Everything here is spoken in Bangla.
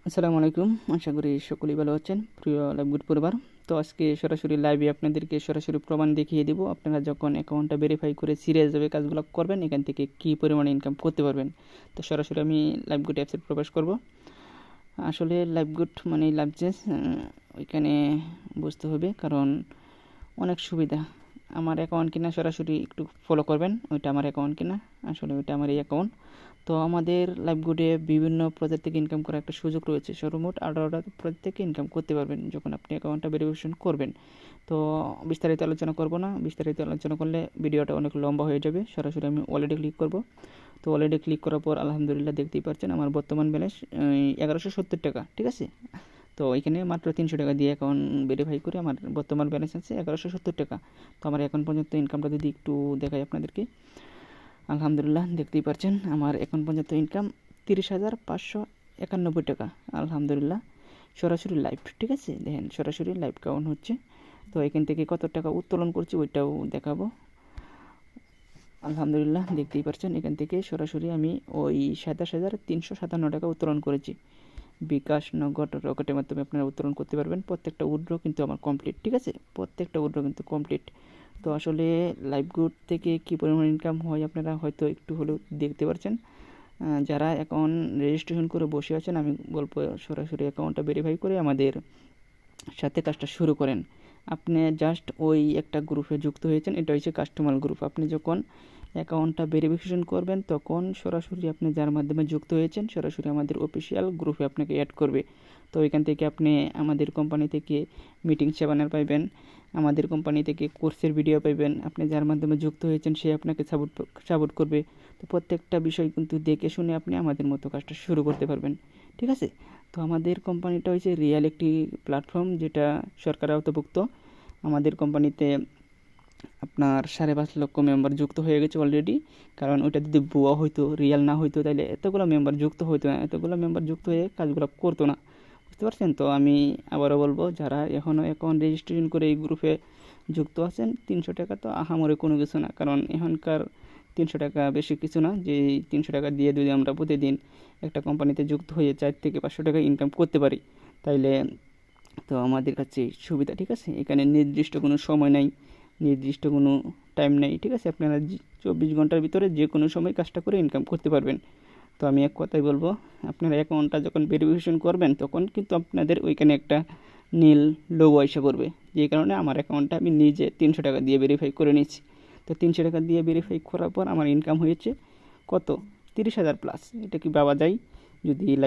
আসসালামু আলাইকুম। আশা করি সকলেই ভালো আছেন প্রিয় লাইভগুড পরিবার। তো আজকে সরাসরি লাইভে আপনাদেরকে সরাসরি প্রমাণ দেখিয়ে দেব আপনারা যখন অ্যাকাউন্টটা ভেরিফাই করে সিরিয়াসভাবে কাজগুলো করবেন এখান থেকে কী পরিমাণে ইনকাম করতে পারবেন। তো সরাসরি আমি লাইভগুড অ্যাপসে প্রবেশ করব। আসলে লাইভগুড মানে লাইভ চেঞ্জ ওইখানে বুঝতে হবে, কারণ অনেক সুবিধা। আমার অ্যাকাউন্ট কিনা সরাসরি একটু ফলো করবেন, ওইটা আমার অ্যাকাউন্ট কিনা, আসলে ওইটা আমার এই অ্যাকাউন্ট। তো আমাদের লাইভগুডে বিভিন্ন প্রজেক্ট থেকে ইনকাম করার একটা সুযোগ রয়েছে। সর্বমোট 18টা প্রজেক্ট থেকে ইনকাম করতে পারবেন যখন আপনি অ্যাকাউন্টটা ভেরিফিকেশন করবেন। তো বিস্তারিত আলোচনা করব না, বিস্তারিত আলোচনা করলে ভিডিওটা অনেক লম্বা হয়ে যাবে। সরাসরি আমি অলরেডি ক্লিক করব। তো অলরেডি ক্লিক করার পর আলহামদুলিল্লাহ দেখতেই পাচ্ছেন আমার বর্তমান ব্যালেন্স 1170 টাকা, ঠিক আছে। তো এখানে মাত্র 300 টাকা দিয়ে অ্যাকাউন্ট ভেরিফাই করে আমার বর্তমান ব্যালেন্স আছে 1170 টাকা। তো আমার এখন পর্যন্ত ইনকামটা যদি একটু দেখাই আপনাদেরকে, আলহামদুলিল্লাহ দেখতেই পাচ্ছেন আমার এখন পর্যন্ত ইনকাম 30,591 টাকা, আলহামদুলিল্লাহ। সরাসরি লাইভ, ঠিক আছে, দেখেন সরাসরি লাইভ কাউন্ট হচ্ছে। তো এখান থেকে কত টাকা উত্তোলন করছি ওইটাও দেখাবো। আলহামদুলিল্লাহ দেখতেই পাচ্ছেন এখান থেকে সরাসরি আমি ওই 27,357 টাকা উত্তোলন করেছি। বিকাশ, নগদ, রকেটের মাধ্যমে আপনারা উত্তোলন করতে পারবেন। প্রত্যেকটা উইথড্র কিন্তু আমার কমপ্লিট, ঠিক আছে, প্রত্যেকটা উইথড্র কিন্তু কমপ্লিট। তো আসলে লাইভগুড থেকে কী পরিমাণ ইনকাম হয় আপনারা হয়তো একটু হলেও দেখতে পাচ্ছেন। যারা অ্যাকাউন্ট রেজিস্ট্রেশন করে বসে আছেন আমি বলবো সরাসরি অ্যাকাউন্টটা ভেরিফাই করে আমাদের সাথে কাজটা শুরু করেন। আপনি জাস্ট ওই একটা গ্রুপে যুক্ত হয়েছেন, এটা হচ্ছে কাস্টমার গ্রুপ। আপনি যখন অ্যাকাউন্টটা ভেরিফিকেশন করবেন তখন সরাসরি আপনি যার মাধ্যমে যুক্ত হয়েছেন সরাসরি আমাদের অফিসিয়াল গ্রুপে আপনাকে অ্যাড করবে। তো এখান থেকে আপনি আমাদের কোম্পানি থেকে মিটিং সেবানার পাইবেন, আমাদের কোম্পানি থেকে কোর্সের ভিডিও পাইবেন। আপনি যার মাধ্যমে যুক্ত হয়েছেন সে আপনাকে সাপোর্ট করবে। তো প্রত্যেকটা বিষয় কিন্তু দেখে শুনে আপনি আমাদের মতো কাজটা শুরু করতে পারবেন, ঠিক আছে। তো আমাদের কোম্পানিটা হচ্ছে রিয়েল একটি প্ল্যাটফর্ম যেটা সরকার আওতাভুক্ত। আমাদের কোম্পানিতে আপনার 5.5 লক্ষ মেম্বার যুক্ত হয়ে গেছে অলরেডি। কারণ ওইটা যদি ভুয়া হইতো, রিয়েল না হইতো, তাহলে এতগুলো মেম্বার যুক্ত হইতো না, এতগুলো মেম্বার যুক্ত হয়ে কাজগুলো করতো না, বুঝতে পারছেন। তো আমি আবারও বলবো যারা এখনও অ্যাকাউন্ট রেজিস্ট্রেশন করে এই গ্রুপে যুক্ত আছেন, 300 টাকা তো আহামরি কোনো কিছু না। কারণ এখনকার 300 টাকা বেশি কিছু না, যে 300 টাকা দিয়ে যদি আমরা প্রতিদিন একটা কোম্পানিতে যুক্ত হয়ে 4 থেকে 500 টাকা ইনকাম করতে পারি তাইলে তো আমাদের কাছে সুবিধা, ঠিক আছে। এখানে নির্দিষ্ট কোনো সময় নাই, নির্দিষ্ট কোনো টাইম নেই, ঠিক আছে। আপনারা 24 ঘন্টার ভিতরে যে কোনো সময় কাজটা করে ইনকাম করতে পারবেন। তো আমি এক কথাই বলবো, আপনারা অ্যাকাউন্টটা যখন ভেরিফিকেশন করবেন তখন কিন্তু আপনাদের ওইখানে একটা নীল লোগো এসে পড়বে, যে কারণে আমার অ্যাকাউন্টটা আমি নিজে 300 টাকা দিয়ে ভেরিফাই করে নিচ্ছি। তো 300 টাকা দিয়ে ভেরিফাই করার পর আমার ইনকাম হয়েছে কত, 30,000 প্লাস। এটা কি ভাবা যায়? যদি